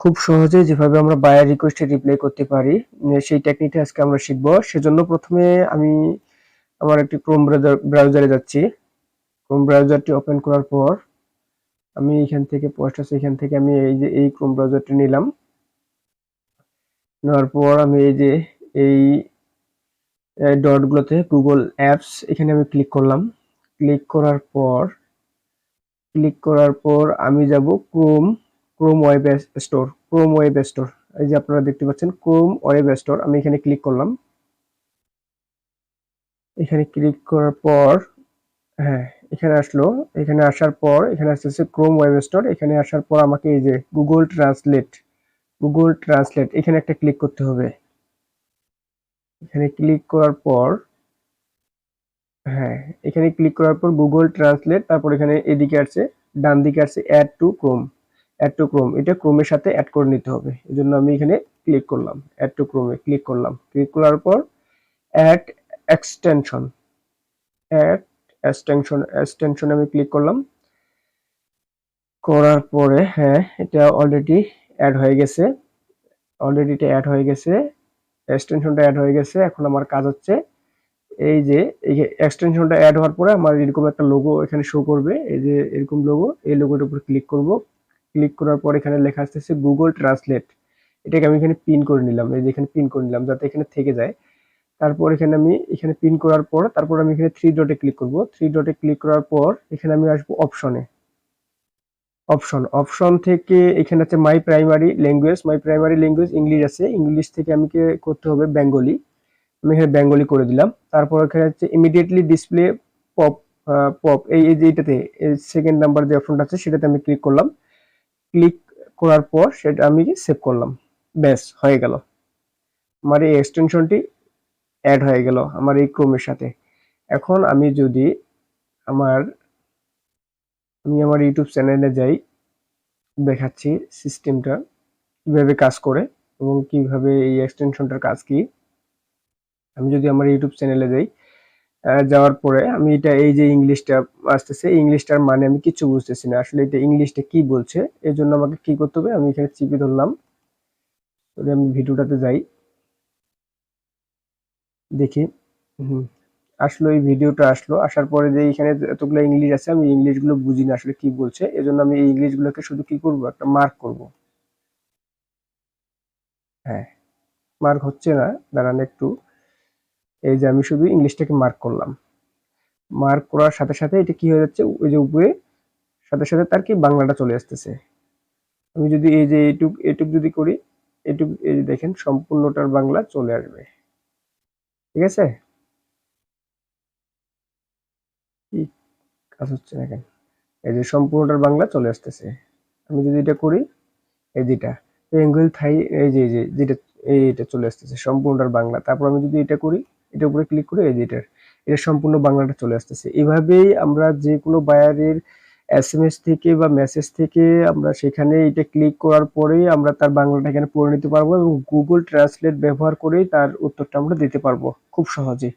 খুব সহজে যেভাবে আমরা বায়ার রিকোয়েস্টে রিপ্লাই করতে পারি সেই টেকনিকটা আজকে আমরা শিখব। সেজন্য প্রথমে আমি আমার একটি ক্রোম ব্রাউজারে যাচ্ছি। ক্রোম ব্রাউজারটি ওপেন করার পর আমি এখান থেকে পোস্ট আছে এখান থেকে আমি এই যে এই ক্রোম ব্রাউজারটি নিলাম। নেওয়ার পর আমি এই যে এই ডটগুলোতে গুগল অ্যাপস এখানে আমি ক্লিক করলাম। ক্লিক করার পর আমি যাব ক্রোম ওয়েব স্টোর। এই যে আপনারা দেখতে পাচ্ছেন ক্রোম ওয়েব স্টোর, আমি এখানে ক্লিক করলাম। এখানে ক্লিক করার পর হ্যাঁ এখানে আসলো। এখানে আসার পর এখানে আসতেছে ক্রোম ওয়েব স্টোর। এখানে আসার পর আমাকে এই যে গুগল ট্রান্সলেট এখানে একটা ক্লিক করতে হবে। এখানে ক্লিক করার পর হ্যাঁ এখানে ক্লিক করার পর গুগল ট্রান্সলেট, তারপর এখানে এদিকে আসছে ডান দিকে আসছে অ্যাড টু ক্রোম। এটা ক্রোমের সাথে অ্যাড করে নিতে হবে। এজন্য আমি এখানে ক্লিক করলাম, অ্যাড টু ক্রোমে ক্লিক করলাম। ক্লিক করার পর অ্যাড এক্সটেনশন এক্সটেনশন আমি ক্লিক করলাম। করার পরে হ্যাঁ এটা অলরেডি অ্যাড হয়ে গেছে। এক্সটেনশনটা অ্যাড হয়ে গেছে। এখন আমার কাজ হচ্ছে এই যে এক্সটেনশনটা অ্যাড হওয়ার পরে আমার এরকম একটা লোগো এখানে শো করবে। এই যে এরকম লোগো, এই লোগোটার উপর ক্লিক করব। ক্লিক করার পর এখানে লেখা আসতেছে গুগল ট্রান্সলেট। এটাকে আমি এখানে পিন করে নিলাম। এই যে এখানে পিন করে নিলাম যাতে এখানে থেকে যায়। তারপর এখানে আমি এখানে পিন করার পর তারপর আমি এখানে থ্রি ডটে ক্লিক করব। থ্রি ডটে ক্লিক করার পর এখানে আমি আসবো অপশন থেকে এখানে আছে মাই প্রাইমারি ল্যাঙ্গুয়েজ ইংলিশ আছে। ইংলিশ থেকে আমি করতে হবে বেঙ্গলি। আমি এখানে বেঙ্গলি করে দিলাম। তারপর এখানে হচ্ছে ইমিডিয়েটলি ডিসপ্লে পপ এই যে এটাতে সেকেন্ড নাম্বার যে অপশনটা আছে সেটাতে আমি ক্লিক করলাম। ক্লিক করার পর সেটা আমি সেভ করলাম। ব্যাস হয়ে গেল, আমার এই এক্সটেনশনটি অ্যাড হয়ে গেল আমার এই ক্রোমের সাথে। এখন আমি যদি আমার ইউটিউব চ্যানেলে যাই, দেখাচ্ছি সিস্টেমটা কিভাবে কাজ করে এবং কিভাবে এই এক্সটেনশনটার কাজ কি। আমি যদি আমার ইউটিউব চ্যানেলে যাই, যাওয়ার পরে আমি এটা এই যে ইংলিশটা আসতেছে, ইংলিশটার মানে আমি কিছু বুঝতেছি না আসলে এটা ইংলিশটা কি বলছে। এর জন্য আমাকে কি করতে হবে, আমি এখানে চিপে ধরলাম। আমি ভিডিওটাতে যাই, দেখি আসলো এই ভিডিওটা আসলো। আসার পরে যে এখানে এতগুলো ইংলিশ আছে আমি ইংলিশগুলো বুঝি না আসলে কি বলছে। এজন্য আমি এই ইংলিশগুলোকে শুধু কি করব, একটা মার্ক করব। হ্যাঁ মার্ক হচ্ছে না, দাঁড়ান একটু। এই যে আমি শুধু ইংলিশটাকে মার্ক করলাম। মার্ক করার সাথে সাথে এটা কি হয়ে যাচ্ছে, ওই যে উপরে সাথে সাথে তার কি বাংলাটা চলে আসতেছে। আমি যদি এই যে এটুক যদি করি, এই যে দেখেন সম্পূর্ণটার বাংলা চলে আসবে। ঠিক আছে, কি কাজ হচ্ছে না কেন, এই যে সম্পূর্ণটার বাংলা চলে আসতেছে। আমি যদি এটা করি, এই যেটা বেঙ্গল থাই, এই যে যেটা এইটা চলে আসতেছে সম্পূর্ণটার বাংলা। তারপর আমি যদি এটা করি, এটার উপরে ক্লিক করি, এই যে এটা সম্পূর্ণ বাংলাটা চলে আসতেছে। এভাবেই আমরা যে কোনো বায়ারের এসএমএস থেকে বা মেসেজ থেকে আমরা সেখানে এটা ক্লিক করার পরেই আমরা তার বাংলাটা এখানে পড়ে নিতে পারবো এবং গুগল ট্রান্সলেট ব্যবহার করেই তার উত্তরটা আমরা দিতে পারবো খুব সহজে।